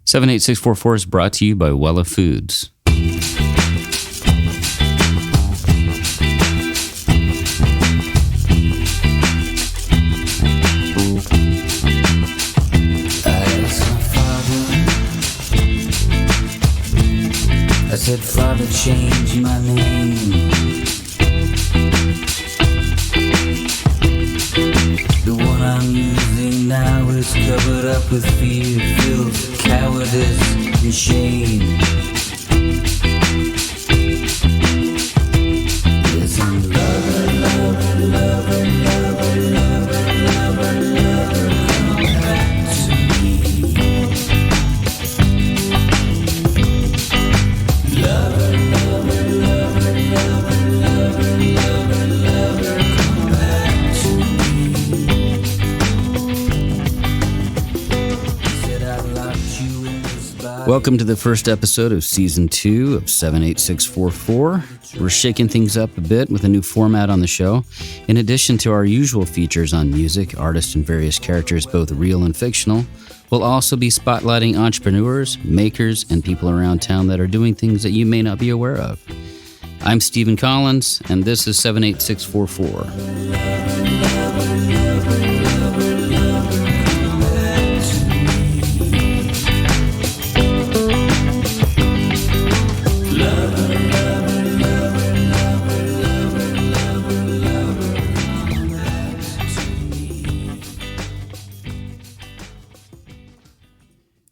78644 is brought to you by Wella Foods. I said, Father, change my name. The one I'm using now is covered up with fear, filth, cowardice, and shame. Yes, I'm lover, lover, lover, lover, lover, lover, lover, come back to me. Lover, lover, lover, lover, lover, lover, lover, come back to me. Said I locked you in this body. Welcome to the first episode of Season 2 of 78644. We're shaking things up a bit with a new format on the show. In addition to our usual features on music, artists, and various characters, both real and fictional, we'll also be spotlighting entrepreneurs, makers, and people around town that are doing things that you may not be aware of. I'm Stephen Collins, and this is 78644.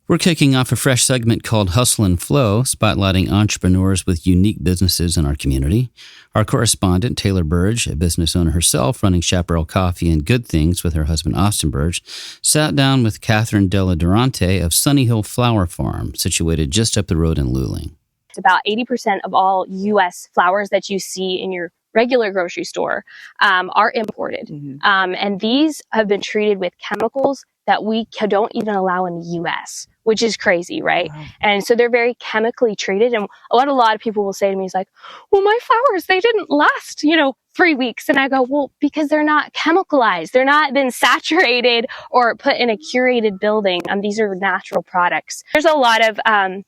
We're kicking off a fresh segment called Hustle and Flow, spotlighting entrepreneurs with unique businesses in our community. Our correspondent, Taylor Burge, a business owner herself running Chaparral Coffee and Good Things with her husband, Austin Burge, sat down with Catherine Della Durante of Sunny Hill Flower Farm, situated just up the road in Luling. About 80% of all U.S. flowers that you see in your regular grocery store are imported. And these have been treated with chemicals that we don't even allow in the U.S., which is crazy, right? Wow. And so they're very chemically treated. And a lot of people will say to me, it's like, well, my flowers, they didn't last, 3 weeks. And I go, well, because they're not chemicalized. They're not been saturated or put in a curated building. These are natural products. There's a lot of, I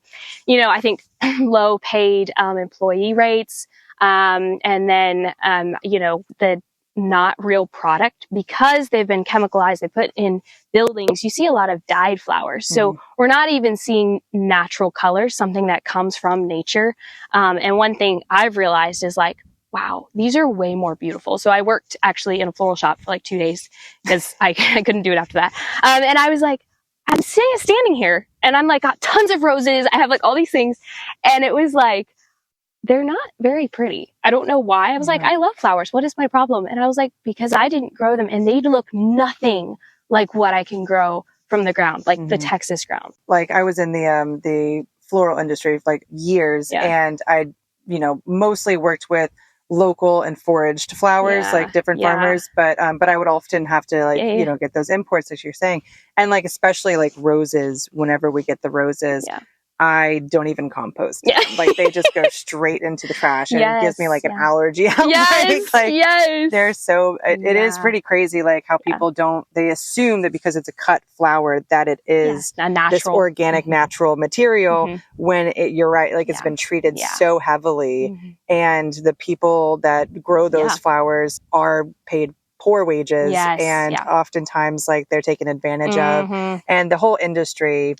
think low paid employee rates. And then, the not real product because they've been chemicalized, they put in buildings. You see a lot of dyed flowers. So we're not even seeing natural colors, something that comes from nature. And one thing I've realized is like, wow, these are way more beautiful. So I worked actually in a floral shop for like 2 days because I couldn't do it after that. And I was like, I'm standing here and I'm like, got tons of roses. I have like all these things. And it was like, they're not very pretty. I don't know why. I was like, I love flowers. What is my problem? And I was like, because I didn't grow them and they look nothing like what I can grow from the ground, like the Texas ground. Like I was in the floral industry for like years and I, mostly worked with local and foraged flowers, like different farmers, but I would often have to get those imports as you're saying. And like, especially like roses, whenever we get the roses, I don't even compost them. Like they just go straight into the trash and it gives me like an allergy outbreak. They're so, it is pretty crazy. Like how people they assume that because it's a cut flower that it is this organic, natural material when you're right. Like it's been treated so heavily and the people that grow those flowers are paid poor wages and oftentimes like they're taken advantage of and the whole industry.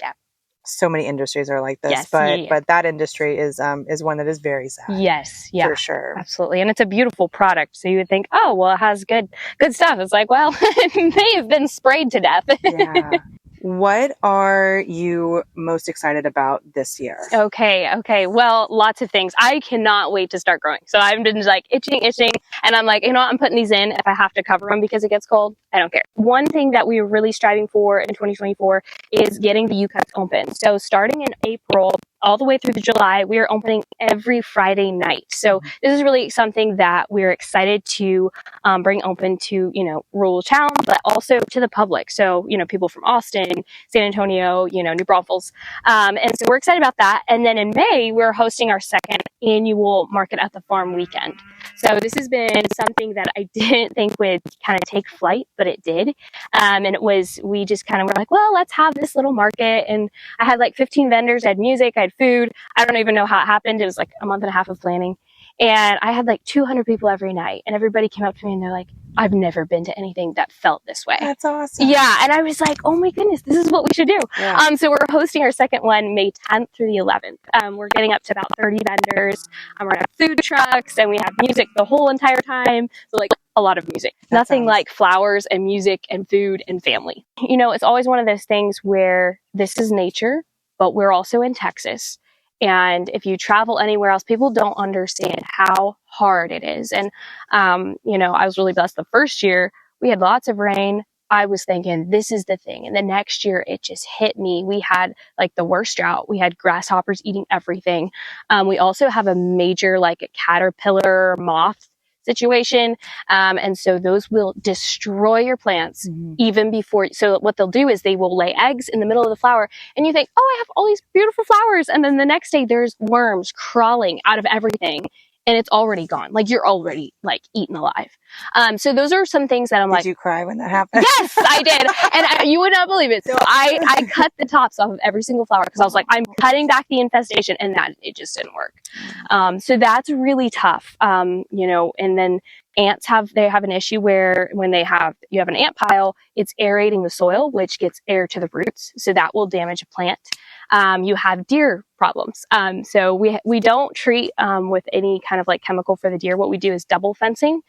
So many industries are like this, but that industry is one that is very sad. Yes, for sure, absolutely, and it's a beautiful product. So you would think, oh, well, it has good stuff. It's like, well, it may have been sprayed to death. What are you most excited about this year? Okay. Well, lots of things. I cannot wait to start growing. So I've been like itching. And I'm like, I'm putting these in. If I have to cover them because it gets cold, I don't care. One thing that we are really striving for in 2024 is getting the U-Cuts open. So starting in April, all the way through to July, we are opening every Friday night. So this is really something that we're excited to bring open to, rural town, but also to the public. So, people from Austin, San Antonio, New Braunfels. And so we're excited about that. And then in May, we're hosting our second annual Market at the Farm weekend. So this has been something that I didn't think would kind of take flight, but it did. And we just kind of were like, well, let's have this little market. And I had like 15 vendors. I had music, I had food. I don't even know how it happened. It was like a month and a half of planning. And I had like 200 people every night. And everybody came up to me and they're like, I've never been to anything that felt this way. That's awesome. Yeah. And I was like, oh my goodness, this is what we should do. Yeah. So we're hosting our second one May 10th through the 11th. We're getting up to about 30 vendors. We're going to have food trucks and we have music the whole entire time. So like a lot of music. Nothing like flowers and music and food and family. You know, it's always one of those things where this is nature, but we're also in Texas. And if you travel anywhere else, people don't understand how hard it is. And, you know, I was really blessed the first year. We had lots of rain. I was thinking, this is the thing. And the next year, it just hit me. We had like the worst drought. We had grasshoppers eating everything. We also have a major like a caterpillar moth situation. And so those will destroy your plants even before. So what they'll do is they will lay eggs in the middle of the flower and you think, oh, I have all these beautiful flowers. And then the next day there's worms crawling out of everything and it's already gone. Like you're already like eaten alive. So those are some things that I'm like. Did you cry when that happened? Yes, I did. And you would not believe it. So I cut the tops off of every single flower because I was like, I'm cutting back the infestation and that it just didn't work. So that's really tough. You know, and then ants have an issue where when you have an ant pile, it's aerating the soil, which gets air to the roots. So that will damage a plant. You have deer problems. So we don't treat with any kind of like chemical for the deer. What we do is double fencing.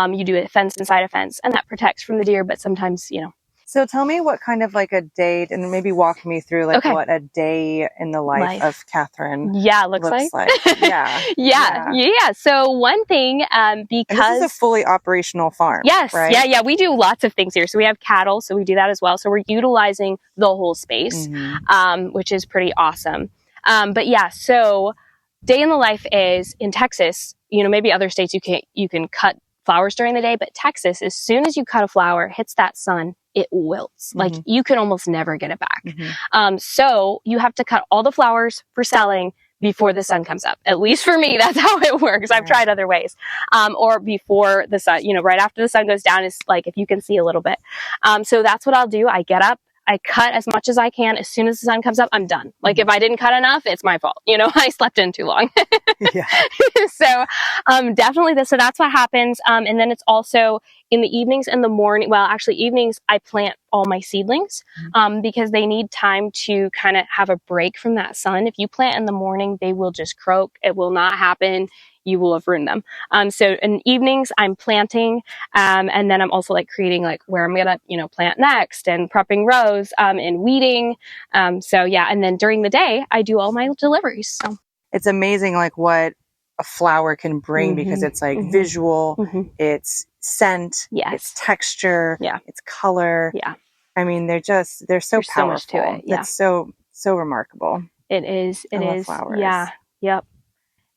You do a fence inside a fence and that protects from the deer, but sometimes, you know. So tell me what kind of like a day, and maybe walk me through like what a day in the life of Catherine looks like. Yeah. So one thing, because and this is a fully operational farm. Yes. Right? Yeah. We do lots of things here. So we have cattle, so we do that as well. So we're utilizing the whole space, which is pretty awesome. But yeah, so day in the life is in Texas, you know, maybe other states you can cut flowers during the day, but Texas, as soon as you cut a flower, hits that sun, it wilts. Like you can almost never get it back. So you have to cut all the flowers for selling before the sun comes up. At least for me, that's how it works. I've tried other ways. Or before the sun, you know, right after the sun goes down is like, if you can see a little bit. So that's what I'll do. I get up, I cut as much as I can. As soon as the sun comes up, I'm done. Like if I didn't cut enough, it's my fault. You know, I slept in too long. So definitely so that's what happens. And then it's also in the evenings and the morning. Well, actually evenings, I plant all my seedlings because they need time to kind of have a break from that sun. If you plant in the morning, they will just croak. It will not happen. You will have ruined them. So in evenings, I'm planting, and then I'm also like creating like where I'm gonna, you know, plant next and prepping rows, and weeding. So yeah, and then during the day, I do all my deliveries. So it's amazing, like what a flower can bring because it's like visual, it's scent, it's texture, it's color. Yeah, I mean, they're so There's powerful. So much to it. Yeah, it's so remarkable. It is. It is. Flowers. Yeah. Yep.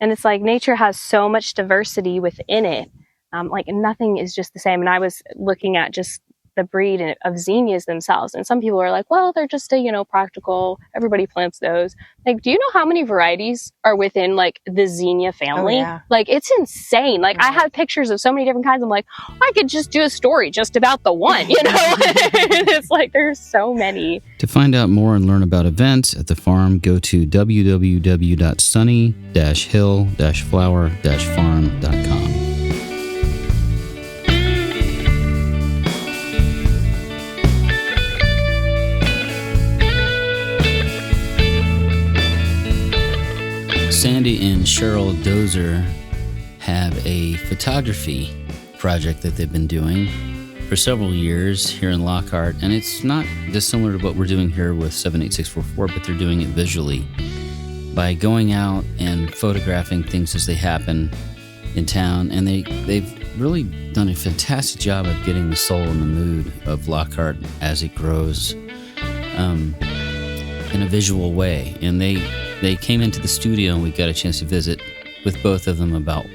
And it's like nature has so much diversity within it. Like nothing is just the same. And I was looking at just the breed of zinnias themselves. And some people are like, well, they're just practical. Everybody plants those. Like, do you know how many varieties are within like the zinnia family? Oh, yeah. Like it's insane. Like I have pictures of so many different kinds. I'm like, I could just do a story just about the one, you know? It's like, there's so many. To find out more and learn about events at the farm, go to www.sunny-hill-flower-farm.com. Sandy and Cheryl Dozer have a photography project that they've been doing for several years here in Lockhart, and it's not dissimilar to what we're doing here with 78644, but they're doing it visually by going out and photographing things as they happen in town, and they've really done a fantastic job of getting the soul and the mood of Lockhart as it grows in a visual way. And they came into the studio and we got a chance to visit with both of them about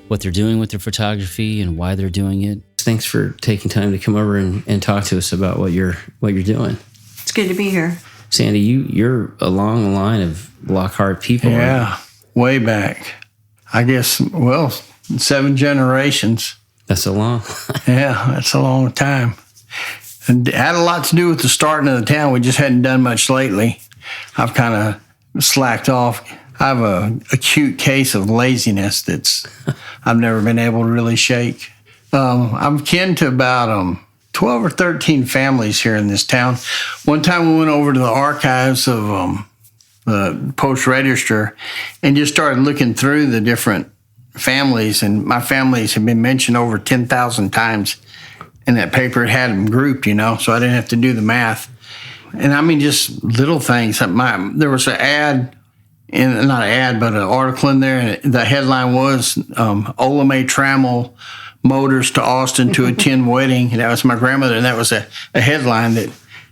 what they're doing with their photography and why they're doing it. Thanks for taking time to come over and talk to us about what you're doing. It's good to be here. Sandy, you're along the line of Lockhart people. Yeah. way back. I guess, 7 generations. That's a long. Yeah, that's a long time. And it had a lot to do with the starting of the town. We just hadn't done much lately. I've kind of slacked off. I have a acute case of laziness that's I've never been able to really shake. I'm kin to about 12 or 13 families here in this town. One time we went over to the archives of the Post Register and just started looking through the different families, and my families have been mentioned over 10,000 times in that paper. It had them grouped, so I didn't have to do the math. And I mean, just little things. There was an ad, not an ad, but an article in there, and the headline was Ola Mae Trammell Motors to Austin to attend wedding. And that was my grandmother, and that was a headline that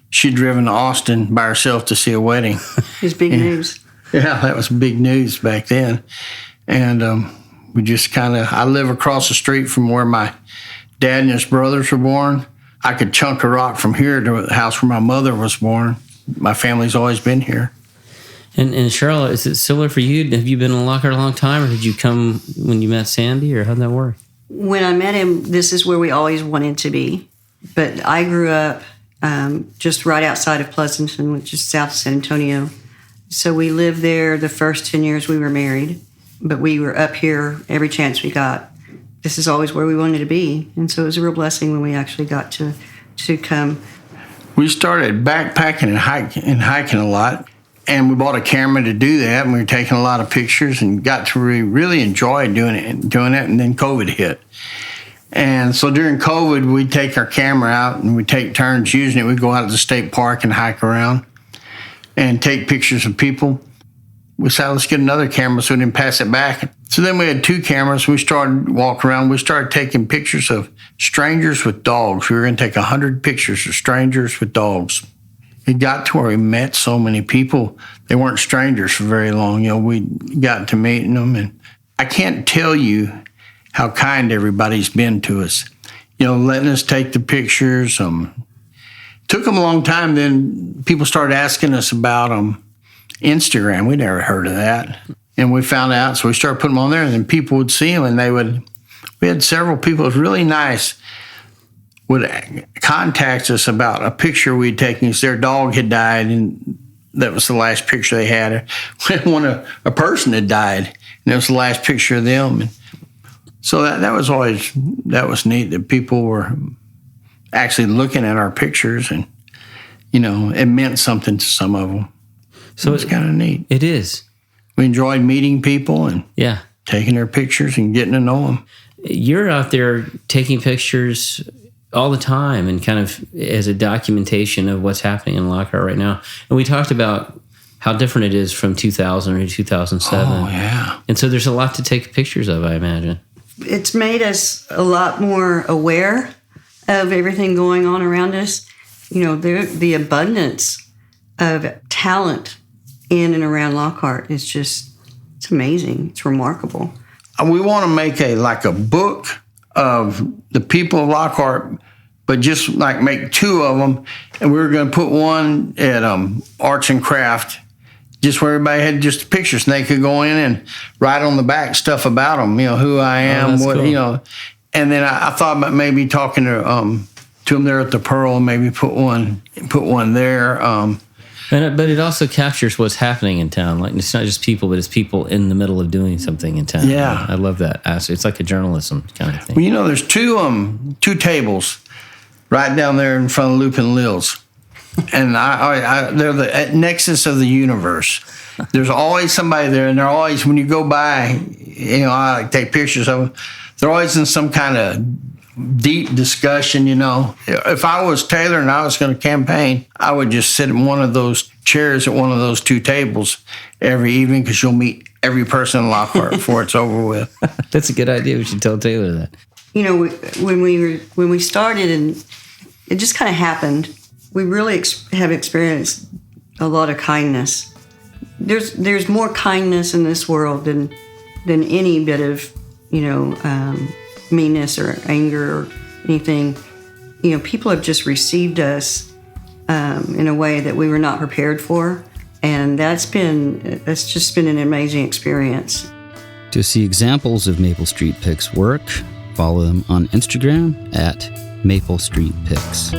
she'd driven to Austin by herself to see a wedding. It was big news. Yeah, that was big news back then. And we just I live across the street from where my dad and his brothers were born. I could chunk a rock from here to the house where my mother was born. My family's always been here. And Charlotte, is it similar for you? Have you been in Lockhart a long time, or did you come when you met Sandy, or how'd that work? When I met him, this is where we always wanted to be. But I grew up just right outside of Pleasanton, which is south of San Antonio. So we lived there the first 10 years we were married, but we were up here every chance we got. This is always where we wanted to be. And so it was a real blessing when we actually got to come. We started backpacking and hiking a lot, and we bought a camera to do that, and we were taking a lot of pictures and got to really enjoy doing it, and then COVID hit. And so during COVID, we'd take our camera out, and we'd take turns using it. We'd go out to the state park and hike around and take pictures of people. We said, let's get another camera so we didn't pass it back. So then we had 2 cameras. We started walking around. We started taking pictures of strangers with dogs. We were going to take 100 pictures of strangers with dogs. It got to where we met so many people. They weren't strangers for very long. We got to meeting them. And I can't tell you how kind everybody's been to us. Letting us take the pictures. Took them a long time. Then people started asking us about Instagram. We never heard of that. And we found out, so we started putting them on there, and then people would see them, and we had several people, it was really nice, would contact us about a picture we'd taken because their dog had died, and that was the last picture they had. When a person had died, and it was the last picture of them. And so that was neat that people were actually looking at our pictures, and, it meant something to some of them. So it's kind of neat. It is. We enjoyed meeting people and taking their pictures and getting to know them. You're out there taking pictures all the time and kind of as a documentation of what's happening in Lockhart right now. And we talked about how different it is from 2000 or 2007. Oh, yeah. And so there's a lot to take pictures of, I imagine. It's made us a lot more aware of everything going on around us. The abundance of talent in and around Lockhart is it's amazing. It's remarkable. We want to make a book of the people of Lockhart, but just make 2 of them. And we were going to put one at Arts and Craft, just where everybody had just pictures, and they could go in and write on the back stuff about them, who I am, what, cool. And then I thought about maybe talking to them there at the Pearl, and maybe put one there. But it also captures what's happening in town. Like, it's not just people, but it's people in the middle of doing something in town. Yeah. I love that. It's like a journalism kind of thing. Well, there's 2 tables right down there in front of Lupin Lil's. And they're the nexus of the universe. There's always somebody there, and they're always, when you go by, I take pictures of them, they're always in some kind of deep discussion. If I was Taylor and I was going to campaign, I would just sit in one of those chairs at one of those 2 tables every evening, because you'll meet every person in Lockhart before it's over with. That's a good idea. We should tell Taylor that. When we started, and it just kind of happened, we really have experienced a lot of kindness. There's more kindness in this world than any bit of meanness or anger or anything. People have just received us in a way that we were not prepared for. And that's just been an amazing experience. To see examples of Maple Street Picks work, follow them on Instagram at Maple Street Picks.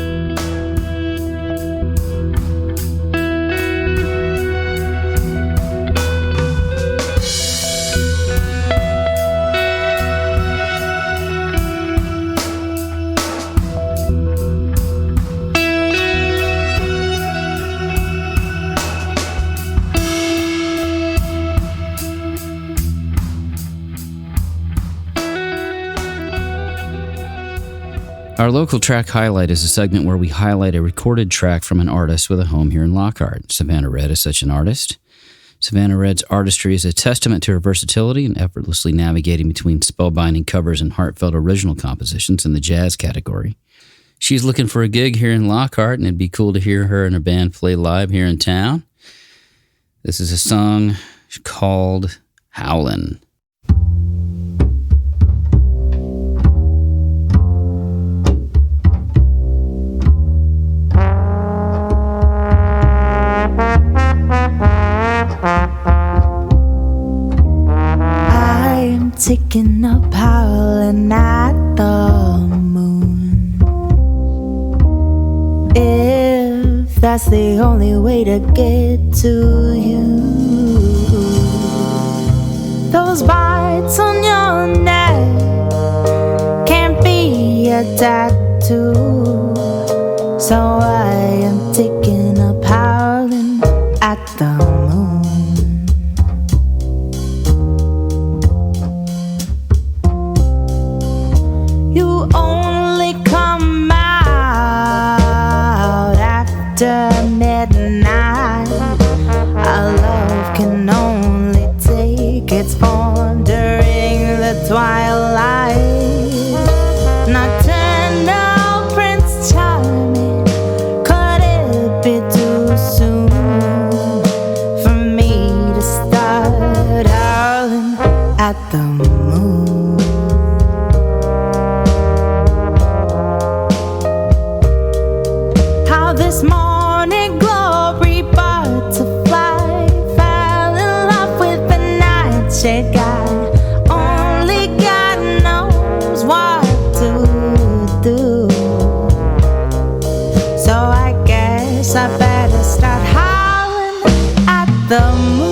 Our local track highlight is a segment where we highlight a recorded track from an artist with a home here in Lockhart. Savannah Red is such an artist. Savannah Red's artistry is a testament to her versatility in effortlessly navigating between spellbinding covers and heartfelt original compositions in the jazz category. She's looking for a gig here in Lockhart, and it'd be cool to hear her and her band play live here in town. This is a song called Howlin'. Taking up howling at the moon. If that's the only way to get to you, those bites on your neck can't be a tattoo. So I am taking up howling at the moon. You only come out after midnight. Our love can only take its form during the twilight. Nocturnal Prince Charming, could it be too soon for me to start howling at the moon? This morning glory butterfly fell in love with the nightshade guy. Only God knows what to do. So I guess I better start howling at the moon.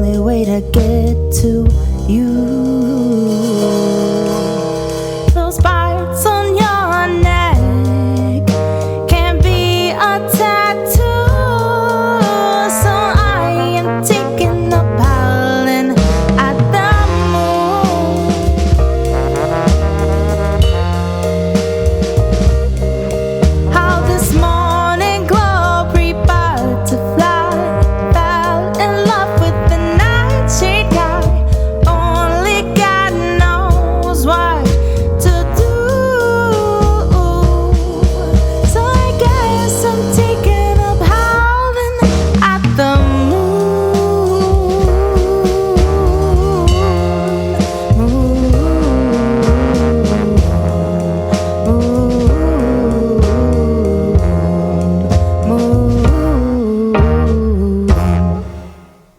only way to get to you. Those parts on your neck can be a tattoo, so I am taking a howling at the moon. How this morning glow prepared to fly, fell in love with the night she got. Only God knows what to do. So I guess I'm taking up howling at the moon.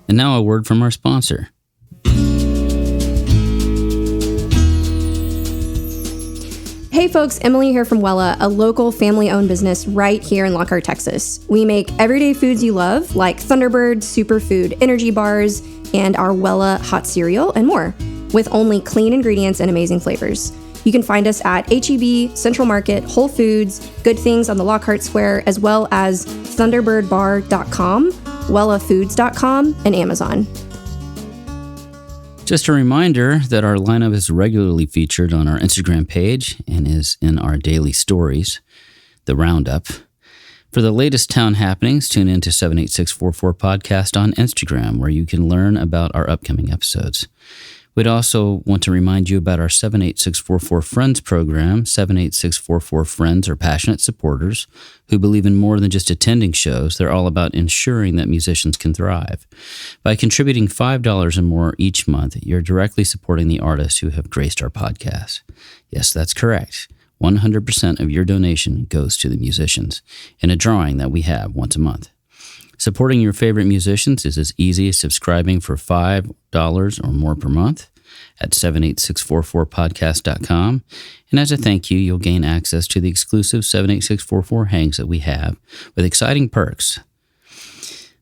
And now a word from our sponsor. Hey folks, Emily here from Wella, a local family-owned business right here in Lockhart, Texas. We make everyday foods you love, like Thunderbird, superfood energy bars, and our Wella hot cereal, and more, with only clean ingredients and amazing flavors. You can find us at H-E-B, Central Market, Whole Foods, Good Things on the Lockhart Square, as well as ThunderbirdBar.com, WellaFoods.com, and Amazon. Just a reminder that our lineup is regularly featured on our Instagram page and is in our daily stories, the Roundup. For the latest town happenings, tune in to 78644 Podcast on Instagram, where you can learn about our upcoming episodes. We'd also want to remind you about our 78644 Friends program. 78644 Friends are passionate supporters who believe in more than just attending shows. They're all about ensuring that musicians can thrive. By contributing $5 or more each month, you're directly supporting the artists who have graced our podcast. Yes, that's correct. 100% of your donation goes to the musicians in a drawing that we have once a month. Supporting your favorite musicians is as easy as subscribing for $5 or more per month at 78644podcast.com. And as a thank you, you'll gain access to the exclusive 78644 hangs that we have with exciting perks.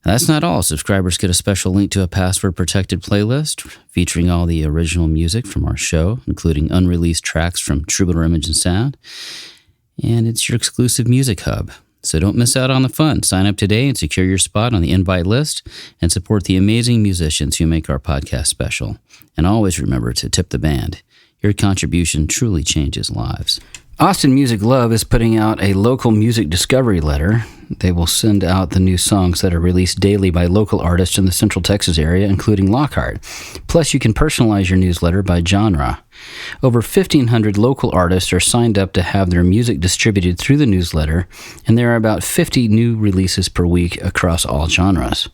Now, that's not all. Subscribers get a special link to a password-protected playlist featuring all the original music from our show, including unreleased tracks from Troubadour Image and Sound. And it's your exclusive music hub. So don't miss out on the fun. Sign up today and secure your spot on the invite list and support the amazing musicians who make our podcast special. And always remember to tip the band. Your contribution truly changes lives. Austin Music Love is putting out a local music discovery letter. They will send out the new songs that are released daily by local artists in the Central Texas area, including Lockhart. Plus, you can personalize your newsletter by genre. Over 1,500 local artists are signed up to have their music distributed through the newsletter, and there are about 50 new releases per week across all genres.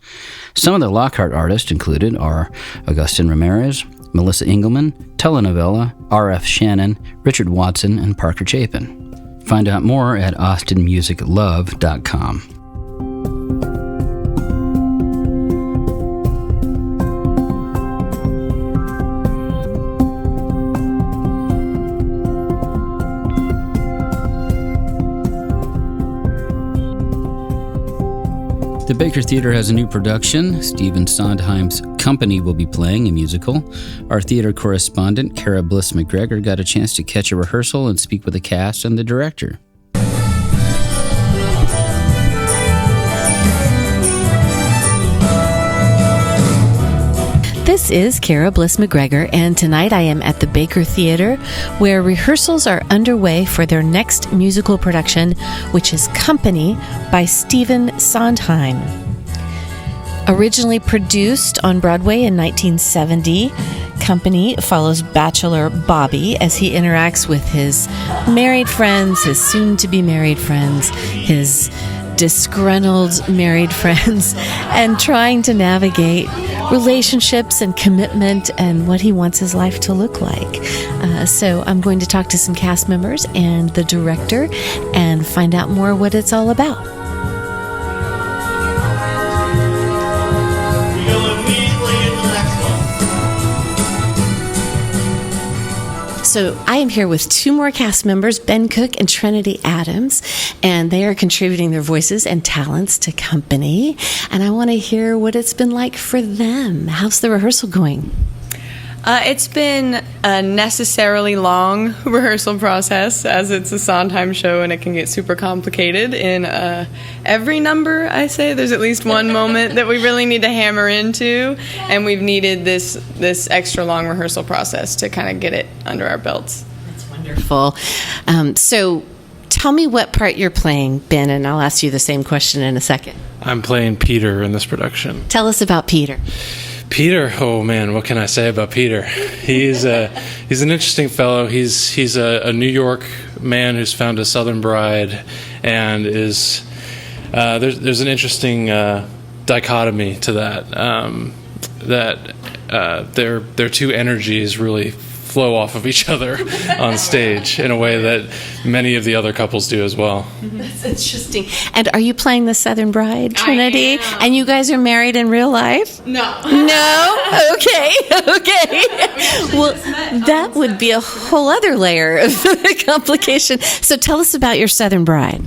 Some of the Lockhart artists included are Augustin Ramirez, Melissa Engelman, Telenovela, R.F. Shannon, Richard Watson, and Parker Chapin. Find out more at austinmusiclove.com. The Baker Theater has a new production. Stephen Sondheim's Company will be playing a musical. Our theater correspondent, Kara Bliss McGregor, got a chance to catch a rehearsal and speak with the cast and the director. This is Kara Bliss McGregor, and tonight I am at the Baker Theater, where rehearsals are underway for their next musical production, which is Company by Stephen Sondheim. Originally produced on Broadway in 1970, Company follows bachelor Bobby as he interacts with his married friends, his soon-to-be married friends, his disgruntled married friends, and trying to navigate relationships and commitment and what he wants his life to look like. So I'm going to talk to some cast members and the director and find out more what it's all about. So I am here with two more cast members, Ben Cook and Trinity Adams, and they are contributing their voices and talents to Company. And I want to hear what it's been like for them. How's the rehearsal going? It's been a necessarily long rehearsal process, as it's a Sondheim show and it can get super complicated. In every number, I say, there's at least one moment that we really need to hammer into, and we've needed this extra long rehearsal process to kind of get it under our belts. That's wonderful. So tell me what part you're playing, Ben, and I'll ask you the same question in a second. I'm playing Peter in this production. Tell us about Peter. Peter, oh man, what can I say about Peter? He's an interesting fellow. He's a New York man who's found a Southern bride, and is there's an interesting dichotomy to that. Their two energies really flow off of each other on stage in a way that many of the other couples do as well. That's interesting. And are you playing the Southern Bride, Trinity? And you guys are married in real life? No. No? Okay. Well, that would be a whole other layer of complication. So tell us about your Southern Bride.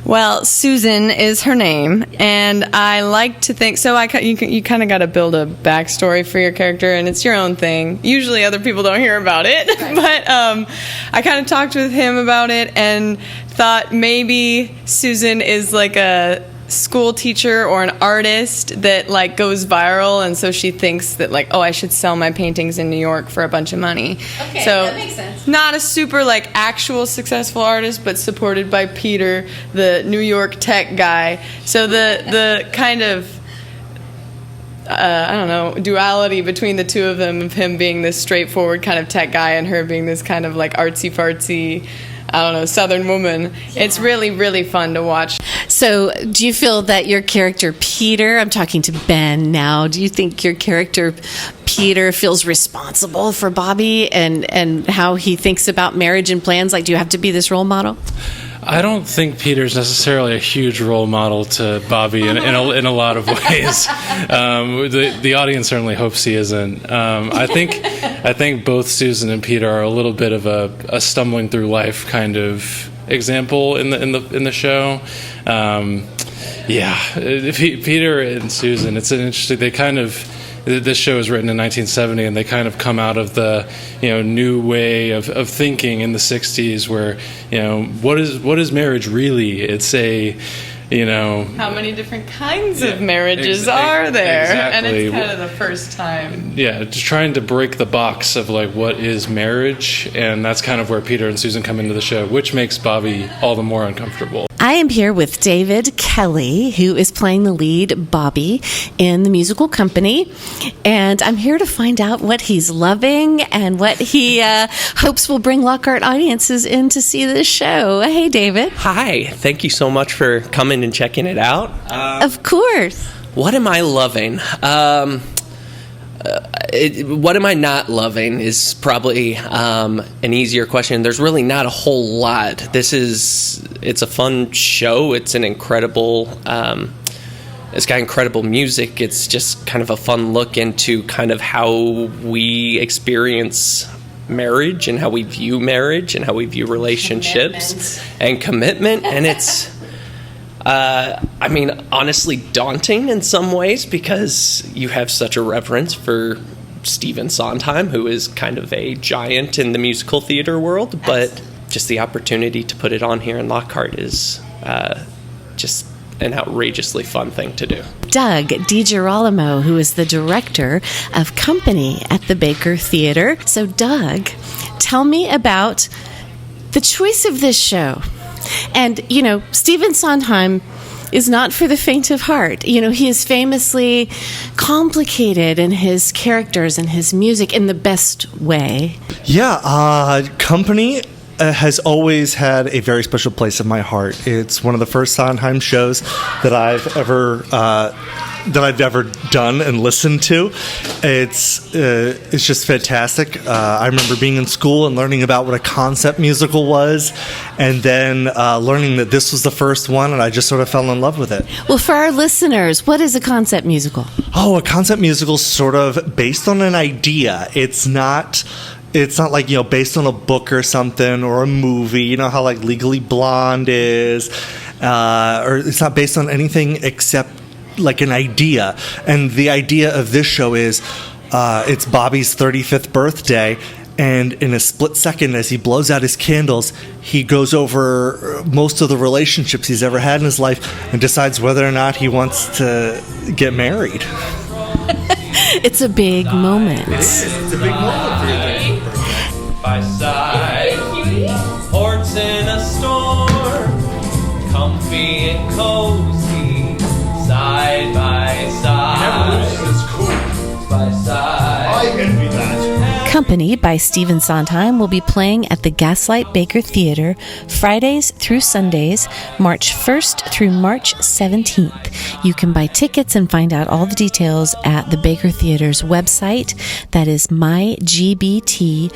Well, Susan is her name, and I like to think so. You kind of got to build a backstory for your character, and it's your own thing. Usually, other people don't hear about it, but I kind of talked with him about it and thought maybe Susan is like a school teacher or an artist that like goes viral, and so she thinks that like, oh, I should sell my paintings in New York for a bunch of money. Okay, so that makes sense. Not a super like actual successful artist, but supported by Peter, the New York tech guy. So the kind of I don't know, duality between the two of them, of him being this straightforward kind of tech guy and her being this kind of like artsy fartsy, I don't know, Southern woman. Yeah. It's really, really fun to watch. So do you feel that your character Peter, I'm talking to Ben now, do you think your character Peter feels responsible for Bobby and how he thinks about marriage and plans? Like, do you have to be this role model? I don't think Peter's necessarily a huge role model to Bobby in a lot of ways. The audience certainly hopes he isn't. I think both Susan and Peter are a little bit of a stumbling through life kind of example in the show. Peter and Susan, it's an interesting. They kind of. This show was written in 1970, and they kind of come out of the new way of thinking in the 60s, where what is marriage really? It's how many different kinds of marriages are there? Exactly. And it's kind of the first time. Yeah, just trying to break the box of like what is marriage, and that's kind of where Peter and Susan come into the show, which makes Bobby all the more uncomfortable. I am here with David Kelly, who is playing the lead, Bobby, in the musical Company. And I'm here to find out what he's loving and what he hopes will bring Lockhart audiences in to see this show. Hey, David. Hi. Thank you so much for coming and checking it out. Of course. What am I loving? What am I not loving is probably an easier question. There's really not a whole lot. It's a fun show. It's an incredible, it's got incredible music. It's just kind of a fun look into kind of how we experience marriage and how we view marriage and how we view relationships and commitment. And it's, honestly daunting in some ways because you have such a reverence for Stephen Sondheim, who is kind of a giant in the musical theater world, but just the opportunity to put it on here in Lockhart is just an outrageously fun thing to do. Doug DiGirolamo, who is the director of Company at the Baker Theater. So, Doug, tell me about the choice of this show. And, Stephen Sondheim is not for the faint of heart. He is famously complicated in his characters and his music in the best way. Yeah, Company has always had a very special place in my heart. It's one of the first Sondheim shows that I've ever done and listened to. It's just fantastic. I remember being in school and learning about what a concept musical was, and then learning that this was the first one, and I just sort of fell in love with it. Well, for our listeners, what is a concept musical? Oh, a concept musical is sort of based on an idea. It's not It's not like, based on a book or something or a movie. You know how like Legally Blonde is, or it's not based on anything except like an idea. And the idea of this show is it's Bobby's 35th birthday. And in a split second, as he blows out his candles, he goes over most of the relationships he's ever had in his life and decides whether or not he wants to get married. It's a big moment. It is. It's a big moment for you. By side, ports in a storm, comfy and cozy, side by side. It's cool. By side. I envy that. Company by Stephen Sondheim will be playing at the Gaslight Baker Theater Fridays through Sundays, March 1st through March 17th. You can buy tickets and find out all the details at the Baker Theater's website. That is mygbt.org.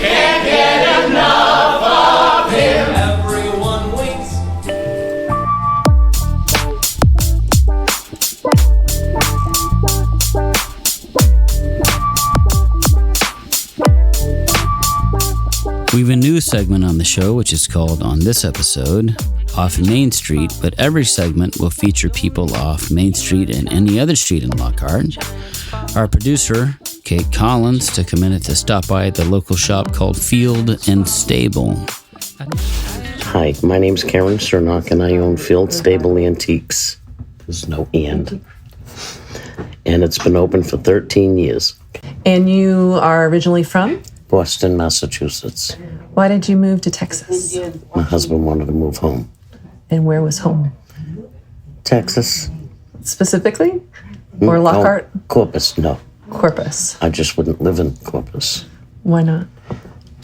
Can't get enough of him. Everyone waits. We have a new segment on the show, which is called, on this episode, Off Main Street, but every segment will feature people off Main Street and any other street in Lockhart. Our producer, Kate Collins, took a minute to stop by at the local shop called Field and Stable. Hi, my name's Karen Cernoch, and I own Field Stable Antiques. There's no and. And it's been open for 13 years. And you are originally from? Boston, Massachusetts. Why did you move to Texas? My husband wanted to move home. And where was home? Texas. Specifically? Or Lockhart? Oh, Corpus, no. Corpus. I just wouldn't live in Corpus. Why not?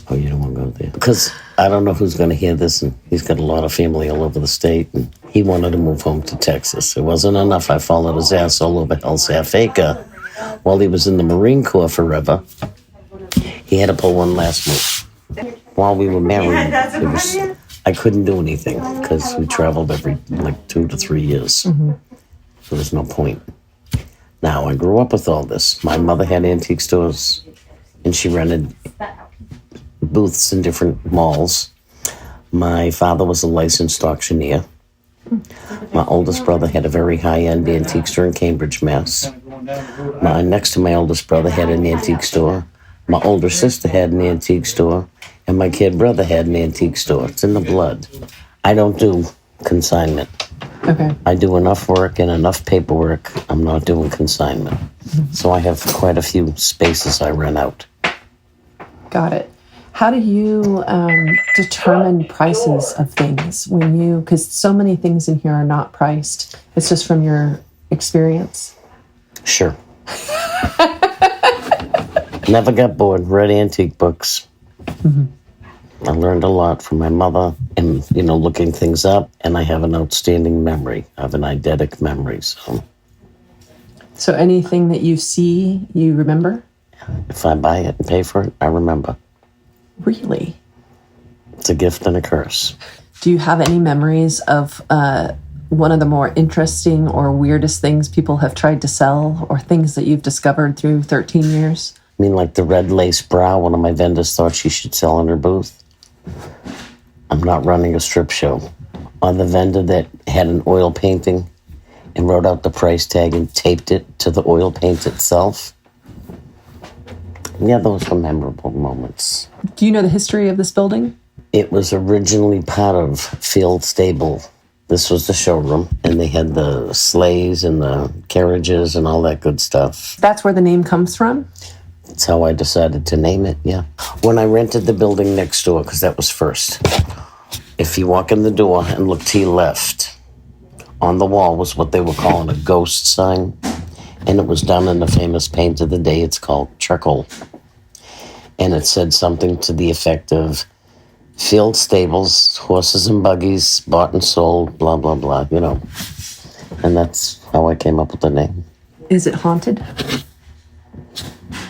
Oh, you don't want to go there? Because I don't know who's going to hear this, and he's got a lot of family all over the state, and he wanted to move home to Texas. It wasn't enough. I followed his ass all over Hell's Half Acre while he was in the Marine Corps forever. He had to pull one last move. While we were married, I couldn't do anything because we traveled every 2 to 3 years. Mm-hmm. There was no point. Now, I grew up with all this. My mother had antique stores, and she rented booths in different malls. My father was a licensed auctioneer. My oldest brother had a very high-end antique store in Cambridge, Mass. Next to my oldest brother had an antique store. My older sister had an antique store, and my kid brother had an antique store. It's in the blood. I don't do consignment. Okay. I do enough work and enough paperwork. I'm not doing consignment. Mm-hmm. So I have quite a few spaces I rent out. Got it. How do you determine prices of things because so many things in here are not priced. It's just from your experience? Sure. Never got bored. Read antique books. Mm-hmm. I learned a lot from my mother and, looking things up. And I have an outstanding memory. I have an eidetic memory. So anything that you see, you remember? If I buy it and pay for it, I remember. Really? It's a gift and a curse. Do you have any memories of one of the more interesting or weirdest things people have tried to sell or things that you've discovered through 13 years? I mean, like the red lace bra one of my vendors thought she should sell in her booth. I'm not running a strip show. Or the vendor that had an oil painting and wrote out the price tag and taped it to the oil paint itself. Yeah, those were memorable moments. Do you know the history of this building? It was originally part of Field Stable. This was the showroom, and they had the sleighs and the carriages and all that good stuff. That's where the name comes from? That's how I decided to name it, yeah. When I rented the building next door, because that was first, if you walk in the door and look to your left, on the wall was what they were calling a ghost sign, and it was done in the famous paint of the day. It's called charcoal. And it said something to the effect of Field Stables, horses and buggies, bought and sold, blah, blah, blah, And that's how I came up with the name. Is it haunted?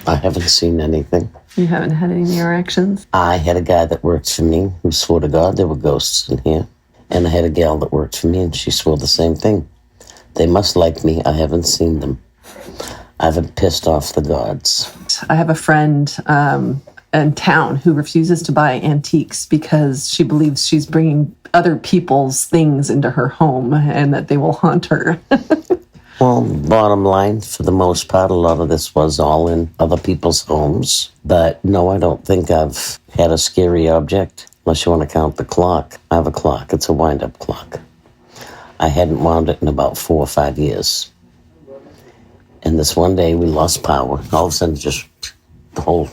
I haven't seen anything. You haven't had any interactions? I had a guy that worked for me who swore to God there were ghosts in here. And I had a gal that worked for me, and she swore the same thing. They must like me. I haven't seen them. I haven't pissed off the gods. I have a friend in town who refuses to buy antiques because she believes she's bringing other people's things into her home and that they will haunt her. Well, bottom line, for the most part, a lot of this was all in other people's homes. But no, I don't think I've had a scary object, unless you want to count the clock. I have a clock. It's a wind-up clock. I hadn't wound it in about 4 or 5 years. And this one day, we lost power. All of a sudden, just the whole,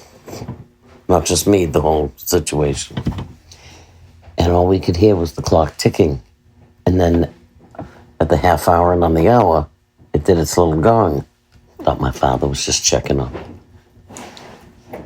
not just me, the whole situation. And all we could hear was the clock ticking. And then at the half hour and on the hour, it did its little gong. Thought my father was just checking up.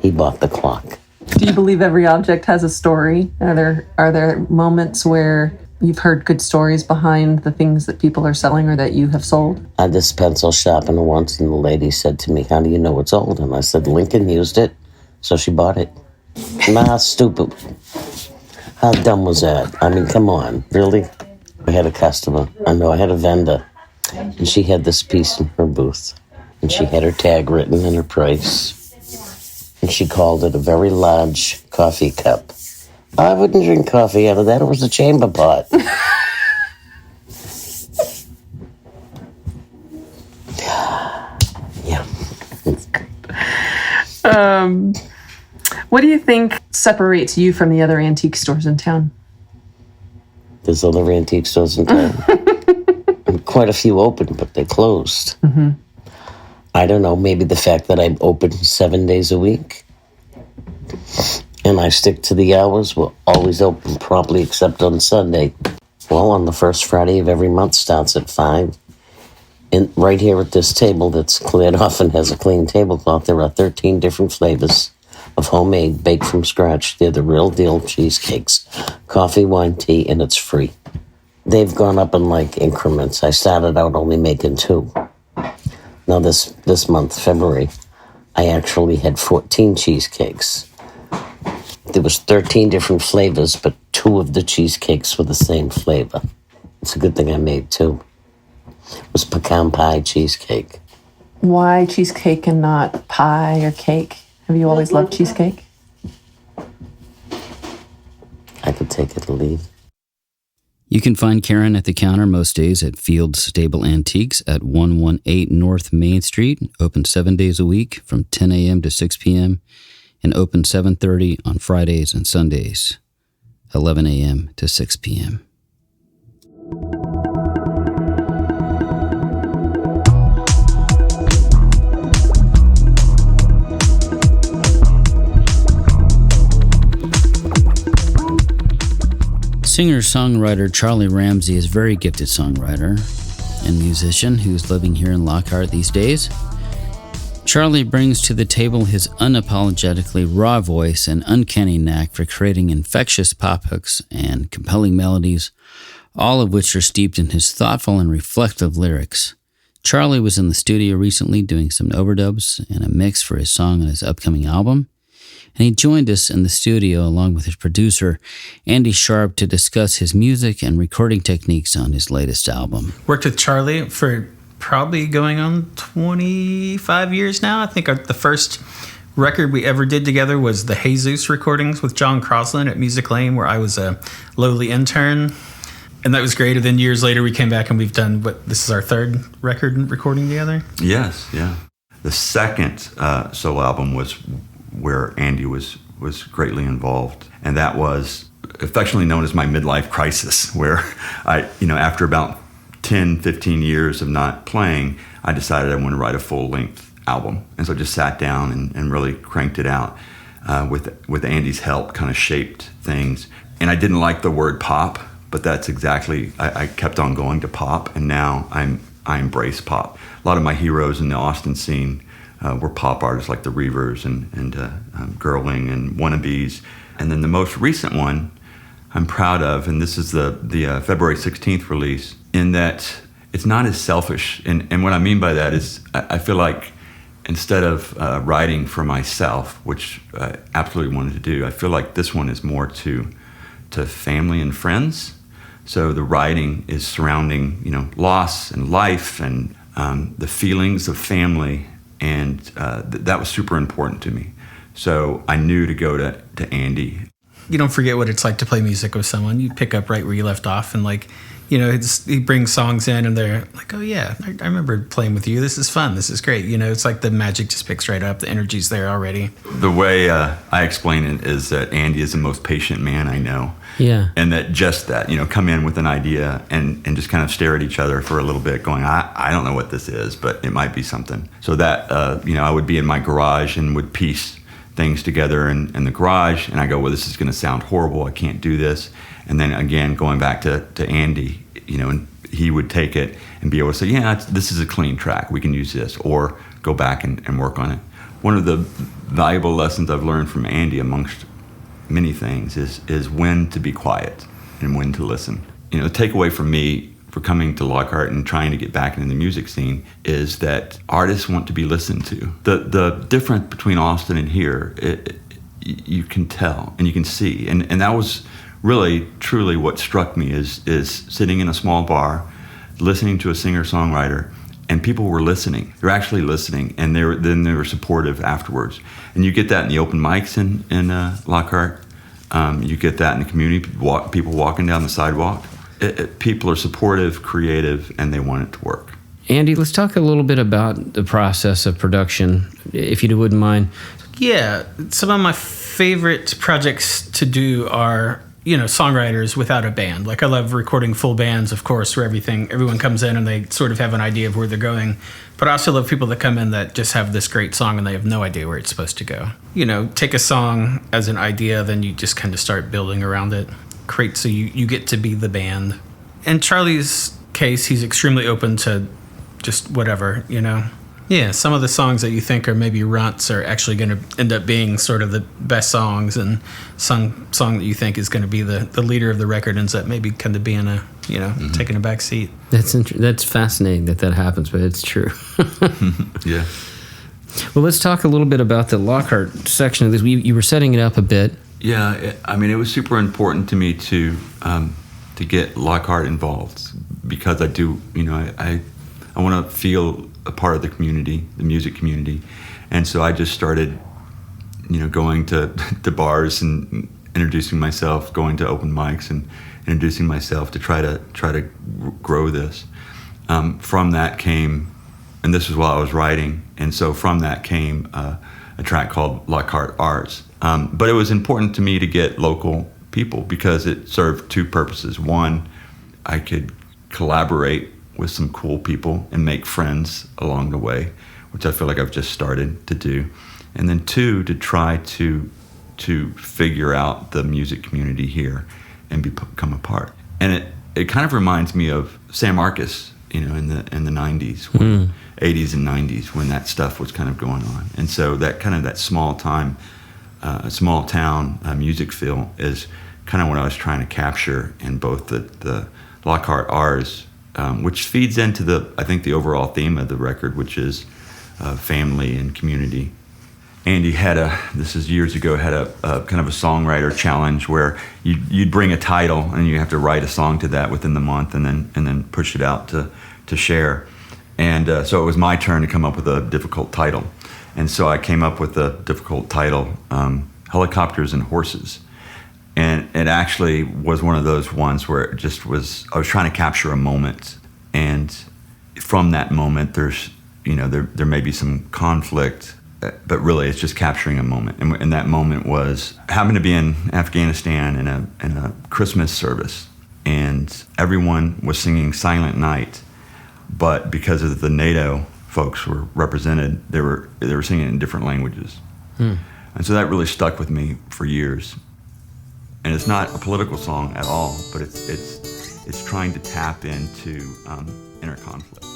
He bought the clock. Do you believe every object has a story? Are there moments where you've heard good stories behind the things that people are selling or that you have sold? I did pencil sharpener once, and the lady said to me, "How do you know it's old?" And I said, "Lincoln used it, so she bought it." Nah, stupid. How dumb was that? I mean, come on, really? I had a customer. I had a vendor. And she had this piece in her booth. And she had her tag written and her price. And she called it a very large coffee cup. I wouldn't drink coffee out of that. It was a chamber pot. Yeah. What do you think separates you from the other antique stores in town? There's other antique stores in town. Quite a few open, but they're closed. Mm-hmm. I don't know, maybe the fact that I'm open 7 days a week and I stick to the hours. We're always open promptly except on Sunday. Well, on the first Friday of every month starts at 5. And right here at this table that's cleared off and has a clean tablecloth, there are 13 different flavors of homemade, baked from scratch. They're the real deal cheesecakes. Coffee, wine, tea, and it's free. They've gone up in like increments. I started out only making 2. Now this month, February, I actually had 14 cheesecakes. There was 13 different flavors, but 2 of the cheesecakes were the same flavor. It's a good thing I made 2. It was pecan pie cheesecake. Why cheesecake and not pie or cake? Have you always loved cheesecake? I could take it or leave. You can find Karen at the counter most days at Field Stable Antiques at 118 North Main Street, open 7 days a week from 10 a.m. to 6 p.m., and open 7:30 on Fridays and Sundays, 11 a.m. to 6 p.m. Singer-songwriter Charlie Ramsey is a very gifted songwriter and musician who's living here in Lockhart these days. Charlie brings to the table his unapologetically raw voice and uncanny knack for creating infectious pop hooks and compelling melodies, all of which are steeped in his thoughtful and reflective lyrics. Charlie was in the studio recently doing some overdubs and a mix for his song on his upcoming album. And he joined us in the studio along with his producer, Andy Sharp, to discuss his music and recording techniques on his latest album. Worked with Charlie for probably going on 25 years now. I think the first record we ever did together was the Jesus recordings with John Crosland at Music Lane, where I was a lowly intern. And that was great. And then years later, we came back and we've done this is our 3rd record recording together. Yes, yeah. The second solo album was where Andy was greatly involved. And that was affectionately known as my midlife crisis, where I, after about 10, 15 years of not playing, I decided I wanted to write a full-length album. And so I just sat down and really cranked it out. With Andy's help, kind of shaped things. And I didn't like the word pop, but that's exactly, I kept on going to pop, and now I embrace pop. A lot of my heroes in the Austin scene were pop artists like the Reavers and Girling and Wannabes. And then the most recent one I'm proud of, and this is the February 16th release, in that it's not as selfish. And what I mean by that is I feel like instead of writing for myself, which I absolutely wanted to do, I feel like this one is more to family and friends. So the writing is surrounding, loss and life and the feelings of family And that was super important to me. So I knew to go to Andy. You don't forget what it's like to play music with someone. You pick up right where you left off, and like, you know, he brings songs in, and they're like, "Oh yeah, I remember playing with you. This is fun. This is great." You know, it's like the magic just picks right up. The energy's there already. The way I explain it is that Andy is the most patient man I know. Yeah. And that just that, you know, come in with an idea and just kind of stare at each other for a little bit going, I don't know what this is, but it might be something. So that, you know, I would be in my garage and would piece things together in the garage, and I go, well, this is going to sound horrible. I can't do this. And then again, going back to Andy, you know, and he would take it and be able to say, yeah, this is a clean track. We can use this, or go back and work on it. One of the valuable lessons I've learned from Andy, amongst many things, is when to be quiet and when to listen. You know, the takeaway from me for coming to Lockhart and trying to get back into the music scene is that artists want to be listened to. The difference between Austin and here, you can tell and you can see. And that was really, truly what struck me is sitting in a small bar, listening to a singer-songwriter, and people were listening. They're actually listening, and they were supportive afterwards. And you get that in the open mics in Lockhart. You get that in the community, people walking down the sidewalk. People are supportive, creative, and they want it to work. Andy, let's talk a little bit about the process of production, if you wouldn't mind. Yeah, some of my favorite projects to do are, you know, songwriters without a band. Like, I love recording full bands, of course, where everyone comes in and they sort of have an idea of where they're going. But I also love people that come in that just have this great song and they have no idea where it's supposed to go. You know, take a song as an idea, then you just kind of start building around it. Create so you get to be the band. In Charlie's case, he's extremely open to just whatever, you know. Yeah, some of the songs that you think are maybe runts are actually going to end up being sort of the best songs, and some song that you think is going to be the leader of the record ends up maybe kind of being a, you know, taking a back seat. That's fascinating that happens, but it's true. Yeah. Well, let's talk a little bit about the Lockhart section of this. You were setting it up a bit. Yeah, I mean, it was super important to me to get Lockhart involved, because I do, you know, I want to feel a part of the community, the music community, and so I just started, you know, going to bars and introducing myself, going to open mics and introducing myself to try to grow this. From that came, and this was while I was writing, and so from that came a track called Lockhart Arts. But it was important to me to get local people because it served two purposes. One, I could collaborate with some cool people and make friends along the way, which I feel like I've just started to do. And then two, to try to figure out the music community here and become a part. And it kind of reminds me of San Marcos, you know, in the 90s, 80s and 90s, when that stuff was kind of going on. And so that small town music feel is kind of what I was trying to capture in both the Lockhart R's, which feeds into I think the overall theme of the record, which is family and community. Andy this is years ago, had a kind of a songwriter challenge where you'd bring a title and you have to write a song to that within the month and then push it out to share. And so it was my turn to come up with a difficult title. And so I came up with a difficult title, Helicopters and Horses. And it actually was one of those ones where it just was, I was trying to capture a moment. And from that moment, there's, you know, there may be some conflict, but really it's just capturing a moment. And that moment was, happened to be in Afghanistan in a Christmas service. And everyone was singing Silent Night. But because of the NATO folks were represented, they were singing it in different languages. And so that really stuck with me for years. And it's not a political song at all, but it's trying to tap into inner conflict.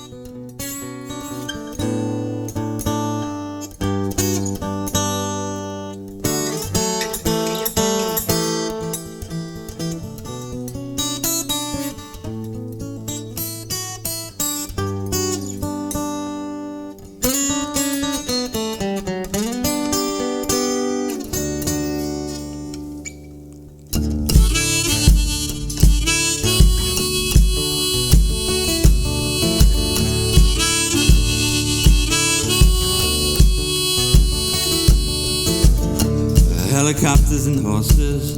helicopters and horses,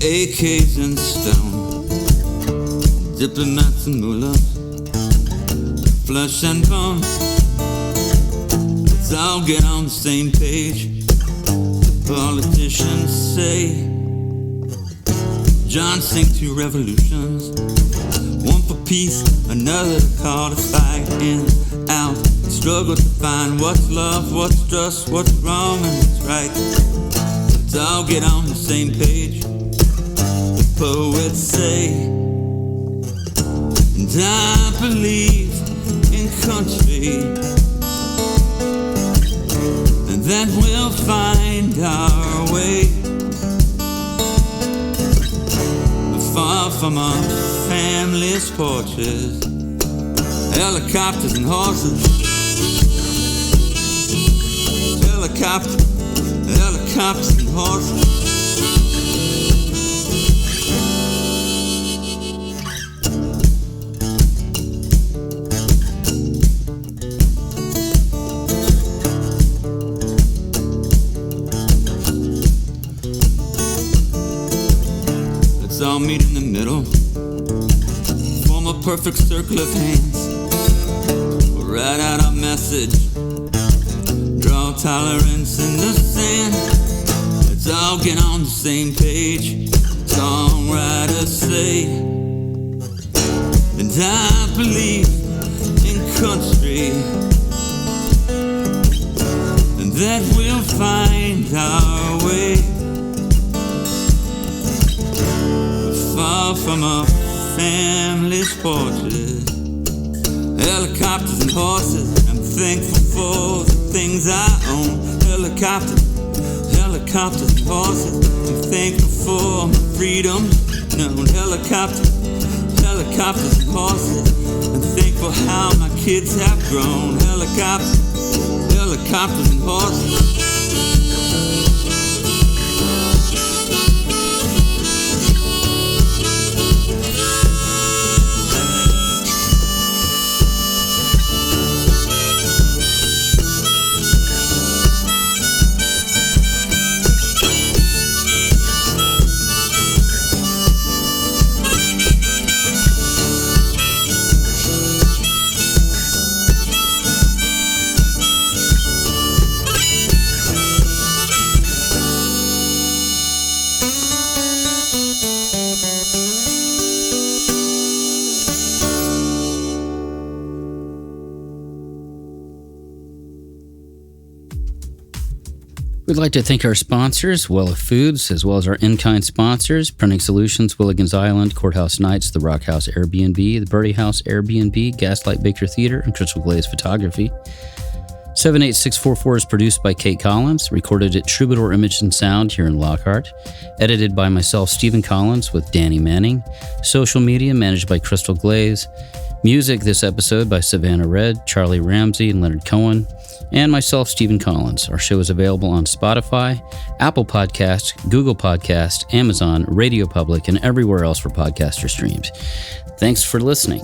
AKs and stone, diplomats and mullahs, flesh and bone. Let's all get on the same page. The politicians say, John sink 2 revolutions, one for peace, another call to fight in, out, struggle to find what's love, what's just, what's wrong and what's right. Let's all get on the same page. The poets say, and I believe in country, and that we'll find our way far from our family's porches, helicopters and horses, helicopters and horses. All meet in the middle, form a perfect circle of hands. We'll write out our message, draw tolerance in the sand. Let's all get on the same page. Songwriters say, and I believe in country, and that we'll find our way far from our family's porches, helicopters and horses. I'm thankful for the things I own. Helicopters and horses. I'm thankful for my freedom known. Helicopters and horses. I'm thankful how my kids have grown. Helicopters and horses. We'd like to thank our sponsors, Wella Foods, as well as our in-kind sponsors, Printing Solutions, Willigans Island, Courthouse Nights, The Rock House Airbnb, The Birdie House Airbnb, Gaslight Baker Theater, and Crystal Glaze Photography. 78644 is produced by Kate Collins, recorded at Troubadour Image and Sound here in Lockhart, edited by myself, Stephen Collins, with Danny Manning, social media managed by Crystal Glaze, music this episode by Savannah Red, Charlie Ramsey, and Leonard Cohen, and myself, Stephen Collins. Our show is available on Spotify, Apple Podcasts, Google Podcasts, Amazon, Radio Public, and everywhere else for podcaster streams. Thanks for listening.